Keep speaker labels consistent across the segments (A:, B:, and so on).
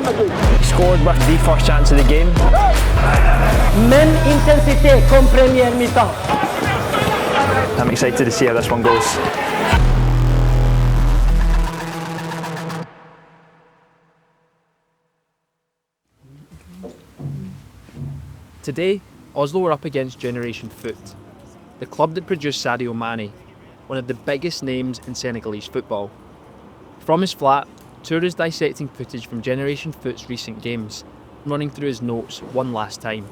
A: Scored with the first chance of the game.
B: Même intensité comme première mi-temps.
A: I'm excited to see how this one goes. Today, Oslo were up against Generation Foot, the club that produced Sadio Mane, one of the biggest names in Senegalese football. From his flat, Tour is dissecting footage from Generation Foot's recent games, running through his notes one last time.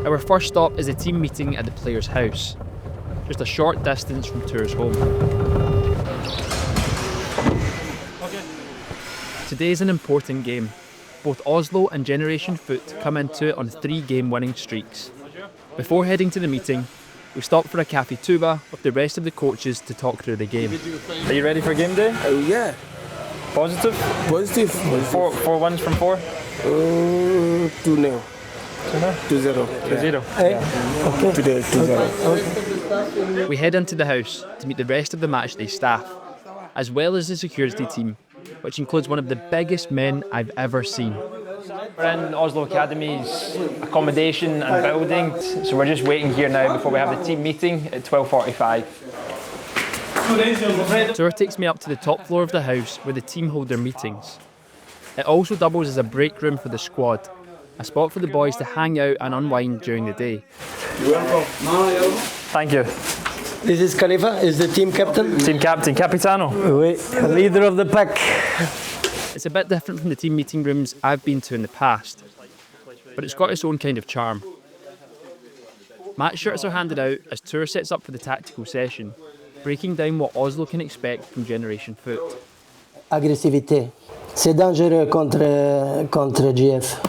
A: Our first stop is a team meeting at the players' house, just a short distance from Tour's home. Today is an important game. Both Oslo and Generation Foot come into it on 3-game winning streaks. Before heading to the meeting, we stop for a café tuba with the rest of the coaches to talk through the game. Are you ready for game day?
C: Oh yeah.
A: Positive?
C: Positive.
A: Four wins from 4?
C: 2-0. 2-0.
A: 2-0.
C: Okay. Today 2-0.
A: We head into the house to meet the rest of the Matchday staff, as well as the security team, which includes one of the biggest men I've ever seen. We're in Oslo Académie's accommodation and building, so we're just waiting here now before we have the team meeting at 12:45. The tour takes me up to the top floor of the house where the team hold their meetings. It also doubles as a break room for the squad, a spot for the boys to hang out and unwind during the day. Thank you.
B: This is Khalifa, is the team captain.
A: Team captain, Capitano.
B: Oui, leader of the pack.
A: It's a bit different from the team meeting rooms I've been to in the past, but it's got its own kind of charm. Match shirts are handed out as Tour sets up for the tactical session, breaking down what Oslo can expect from Generation Foot.
B: Agressivité. C'est dangereux contre GF.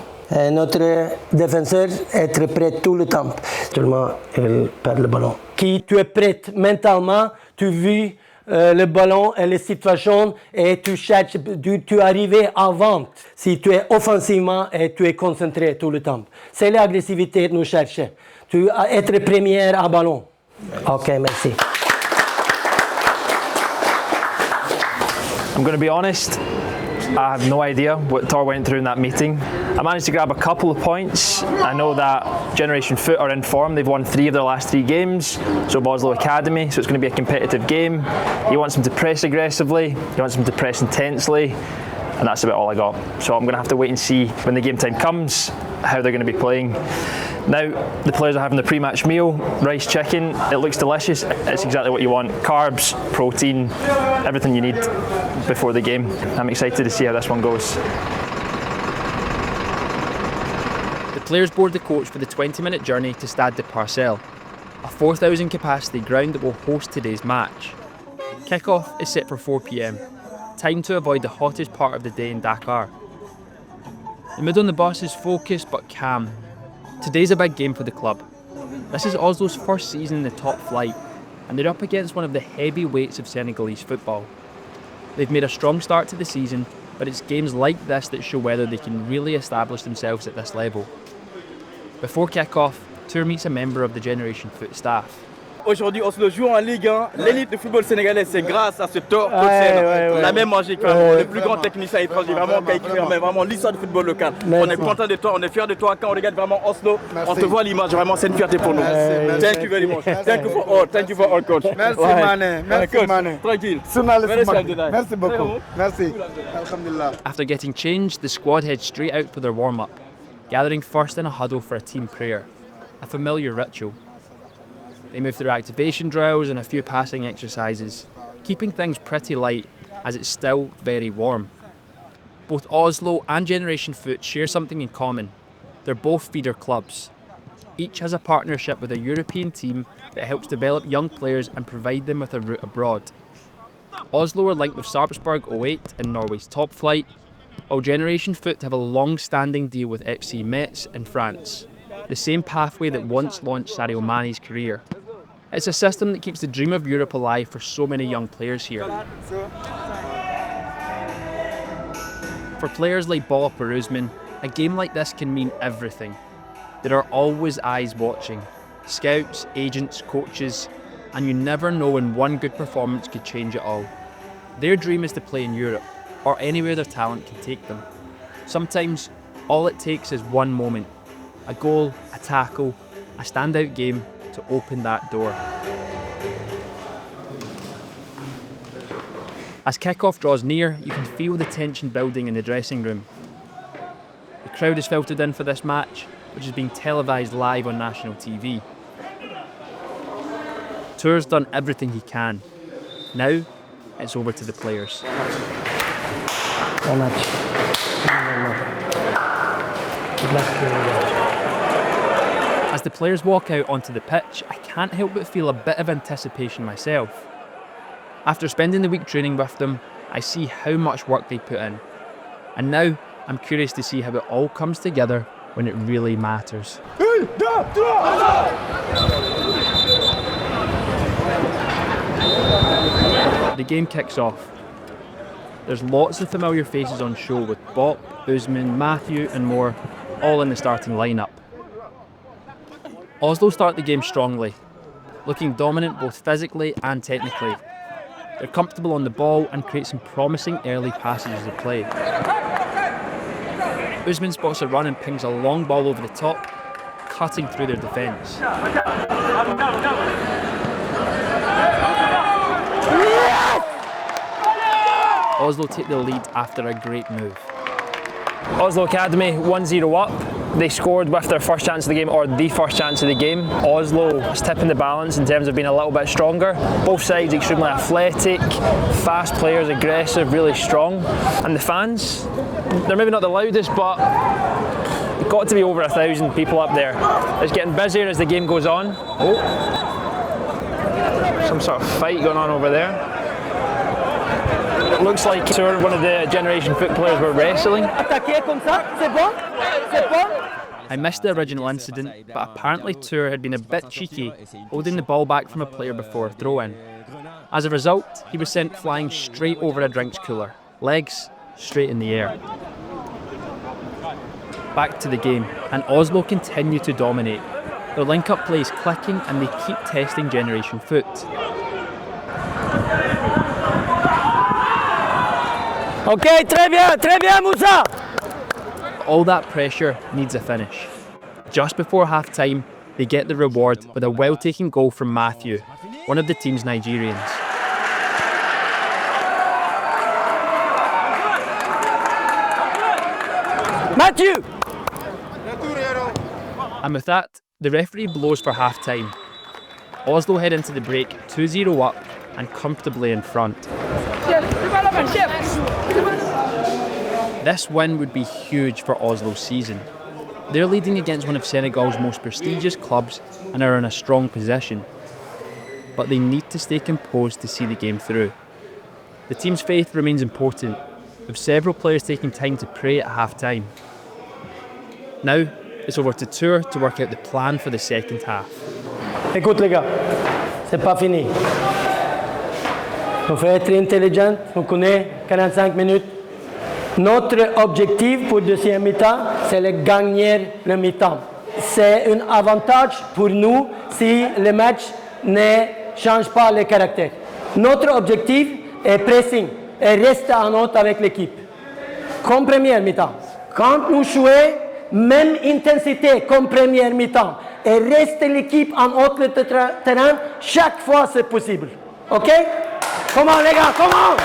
B: Notre défenseur est très prêt tout le temps. Seulement, il perd le ballon. Qui tu es prêt mentalement, tu vis le ballon et les situations et tu cherches, tu arrives avant. Si tu es offensivement et tu es concentré tout le temps. C'est l'agressivité que nous cherchons. Tu être première à ballon. Ok, merci.
A: I'm going to be honest, I have no idea what Tor went through in that meeting. I managed to grab a couple of points. I know that Generation Foot are in form. They've won 3 of their last 3 games. So Oslo Academy, so it's going to be a competitive game. He wants them to press aggressively. He wants them to press intensely. And that's about all I got. So I'm going to have to wait and see when the game time comes how they're going to be playing. Now, the players are having the pre-match meal, rice chicken. It looks delicious. It's exactly what you want. Carbs, protein, everything you need before the game. I'm excited to see how this one goes. The players board the coach for the 20-minute journey to Stade de Parcelles, a 4,000 capacity ground that will host today's match. Kick-off is set for 4 p.m, time to avoid the hottest part of the day in Dakar. The mood on the bus is focused but calm. Today's a big game for the club. This is Oslo's first season in the top flight, and they're up against one of the heavyweights of Senegalese football. They've made a strong start to the season, but it's games like this that show whether they can really establish themselves at this level. Before kick-off, Tour meets a member of the Generation Foot staff.
D: Aujourd'hui, Oslo joue en Ligue 1. L'élite du football sénégalais, c'est grâce à ce Tor Coach. La même magique, vraiment, le plus grand technicien étranger, vraiment, qui a écrit vraiment l'histoire du football local. On est content de toi, on est fiers de toi. Quand on regarde vraiment Oslo, on te voit l'image, vraiment, c'est une fierté pour nous. Thank you very much. Thank you for all, coach.
C: Merci, Mane. Merci, Mane.
D: Tranquille.
C: Merci beaucoup. Merci. Alhamdulillah.
A: After getting changed, the squad heads straight out for their warm-up, gathering first in a huddle for a team prayer, a familiar ritual. They move through activation drills and a few passing exercises, keeping things pretty light as it's still very warm. Both Oslo and Generation Foot share something in common. They're both feeder clubs. Each has a partnership with a European team that helps develop young players and provide them with a route abroad. Oslo are linked with Sarpsborg 08 in Norway's top flight, while Generation Foot have a long-standing deal with FC Metz in France, the same pathway that once launched Sadio Mane's career. It's a system that keeps the dream of Europe alive for so many young players here. For players like Bala Peruzman, a game like this can mean everything. There are always eyes watching, scouts, agents, coaches, and you never know when one good performance could change it all. Their dream is to play in Europe, or anywhere their talent can take them. Sometimes, all it takes is one moment, a goal, a tackle, a standout game to open that door. As kick-off draws near, you can feel the tension building in the dressing room. The crowd is filtered in for this match, which is being televised live on national TV. Tour's done everything he can. Now, it's over to the players. As the players walk out onto the pitch, I can't help but feel a bit of anticipation myself. After spending the week training with them, I see how much work they put in. And now, I'm curious to see how it all comes together when it really matters. The game kicks off. There's lots of familiar faces on show with Bob, Usman, Matthew and more, all in the starting lineup. Oslo start the game strongly, looking dominant both physically and technically. They're comfortable on the ball and create some promising early passages of play. Usman spots a run and pings a long ball over the top, cutting through their defence. Oslo take the lead after a great move.
E: Oslo Académie 1-0 up. They scored with their first chance of the game, or the first chance of the game. Oslo is tipping the balance in terms of being a little bit stronger. Both sides extremely athletic, fast players, aggressive, really strong. And the fans, they're maybe not the loudest, but it's got to be over 1,000 people up there. It's getting busier as the game goes on. Oh, some sort of fight going on over there. It looks like one of the Generation Foot players were wrestling.
A: I missed the original incident, but apparently Tour had been a bit cheeky, holding the ball back from a player before a throw-in. As a result, he was sent flying straight over a drinks cooler, legs straight in the air. Back to the game, and Oslo continue to dominate. Their link-up play is clicking and they keep testing Generation Foot.
B: Okay, très bien, Moussa!
A: All that pressure needs a finish. Just before half-time, they get the reward with a well-taken goal from Matthew, one of the team's Nigerians.
B: Matthew!
A: And with that, the referee blows for half-time. Oslo head into the break 2-0 up and comfortably in front. This win would be huge for Oslo's season. They're leading against one of Senegal's most prestigious clubs and are in a strong position. But they need to stay composed to see the game through. The team's faith remains important, with several players taking time to pray at half-time. Now, it's over to Tour to work out the plan for the second half.
B: Écoute les gars, c'est pas fini. On fait être intelligent, on connaît 45 minutes. Notre objectif pour le deuxième mi-temps, c'est de gagner le mi-temps. C'est un avantage pour nous si le match ne change pas le caractère. Notre objectif est pressing et rester en haute avec l'équipe. Comme première mi-temps. Quand nous jouons, même intensité comme première mi-temps et rester l'équipe en haute le terrain, chaque fois c'est possible. Ok? Comment les gars, comment?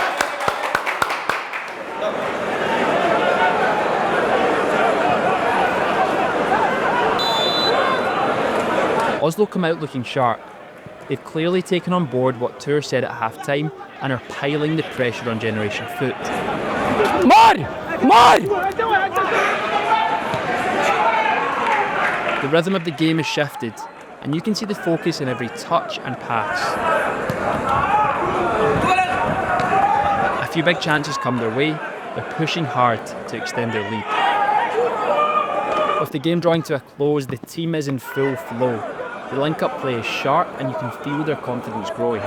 A: Oslo come out looking sharp. They've clearly taken on board what Tour said at half-time and are piling the pressure on Generation Foot.
B: More!
A: The rhythm of the game has shifted, and you can see the focus in every touch and pass. A few big chances come their way, they're pushing hard to extend their lead. With the game drawing to a close, the team is in full flow. The link-up play is sharp and you can feel their confidence growing.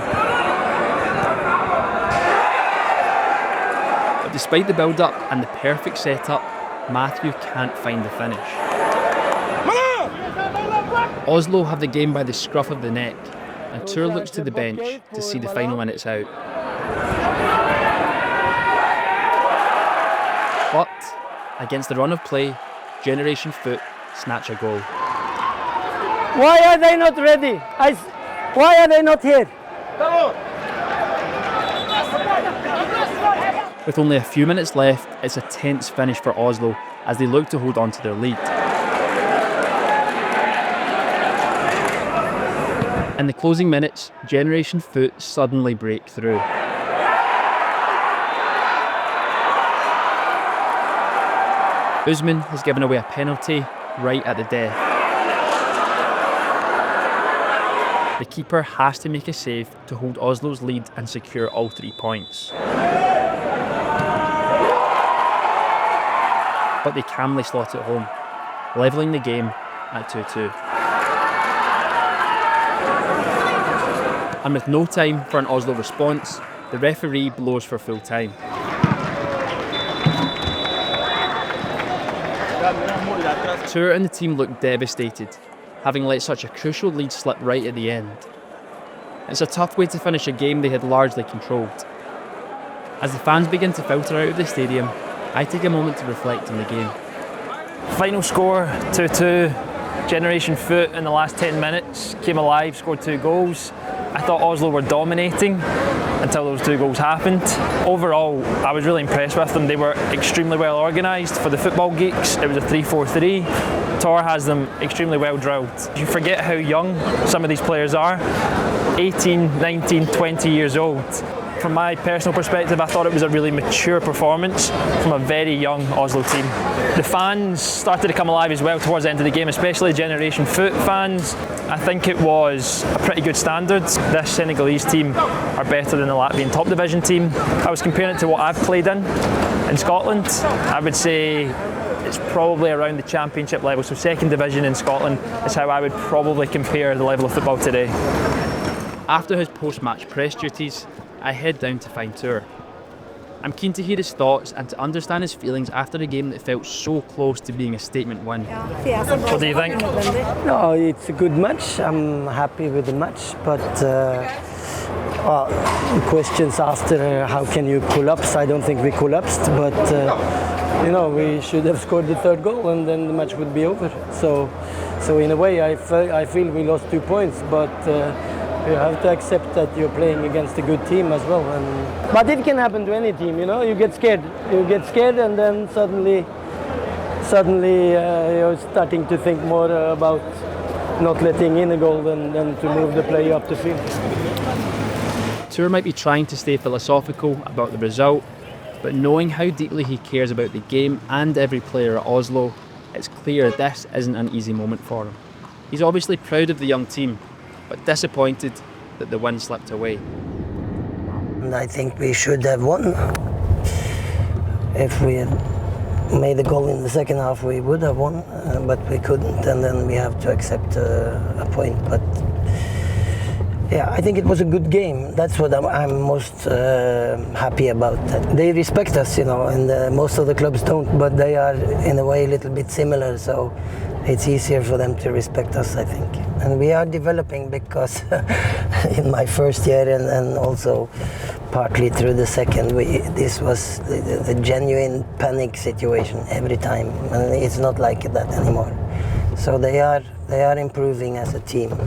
A: But despite the build-up and the perfect setup, Matthew can't find the finish. Oslo have the game by the scruff of the neck, and Tour looks to the bench to see the final minutes out. Against the run of play, Generation Foot snatch a goal.
B: Why are they not ready? Why are they not here?
A: With only a few minutes left, it's a tense finish for Oslo as they look to hold on to their lead. In the closing minutes, Generation Foot suddenly break through. Usman has given away a penalty right at the death. The keeper has to make a save to hold Oslo's lead and secure all 3 points. But they calmly slot it home, levelling the game at 2-2. And with no time for an Oslo response, the referee blows for full time. Tour and the team look devastated, having let such a crucial lead slip right at the end. It's a tough way to finish a game they had largely controlled. As the fans begin to filter out of the stadium, I take a moment to reflect on the game.
E: Final score 2-2. Generation Foot in the last 10 minutes came alive, scored 2 goals. I thought Oslo were dominating until those 2 goals happened. Overall, I was really impressed with them. They were extremely well organised. For the football geeks, it was a 3-4-3. Tor has them extremely well drilled. You forget how young some of these players are. 18, 19, 20 years old. From my personal perspective, I thought it was a really mature performance from a very young Oslo team. The fans started to come alive as well towards the end of the game, especially Generation Foot fans. I think it was a pretty good standard. This Senegalese team are better than the Latvian top division team. I was comparing it to what I've played in Scotland. I would say it's probably around the championship level, so second division in Scotland is how I would probably compare the level of football today.
A: After his post-match press duties, I head down to find Tour. I'm keen to hear his thoughts and to understand his feelings after a game that felt so close to being a statement win.
E: What do you think?
B: No, it's a good match. I'm happy with the match, but the questions after how can you collapse? I don't think we collapsed, but we should have scored the 3rd goal and then the match would be over. So in a way, I feel we lost 2 points, but. You have to accept that you're playing against a good team as well. But it can happen to any team, you get scared. You get scared and then suddenly you're starting to think more about not letting in a goal than to move the play up the field.
A: Tour might be trying to stay philosophical about the result, but knowing how deeply he cares about the game and every player at Oslo, it's clear this isn't an easy moment for him. He's obviously proud of the young team, but disappointed that the win slipped away.
B: And I think we should have won. If we had made a goal in the second half, we would have won, but we couldn't, and then we have to accept a point. But yeah, I think it was a good game. That's what I'm most happy about. That they respect us, and most of the clubs don't, but they are in a way a little bit similar, so it's easier for them to respect us, I think. And we are developing because in my first year and also partly through the second, this was a genuine panic situation every time, and it's not like that anymore. So they are improving as a team.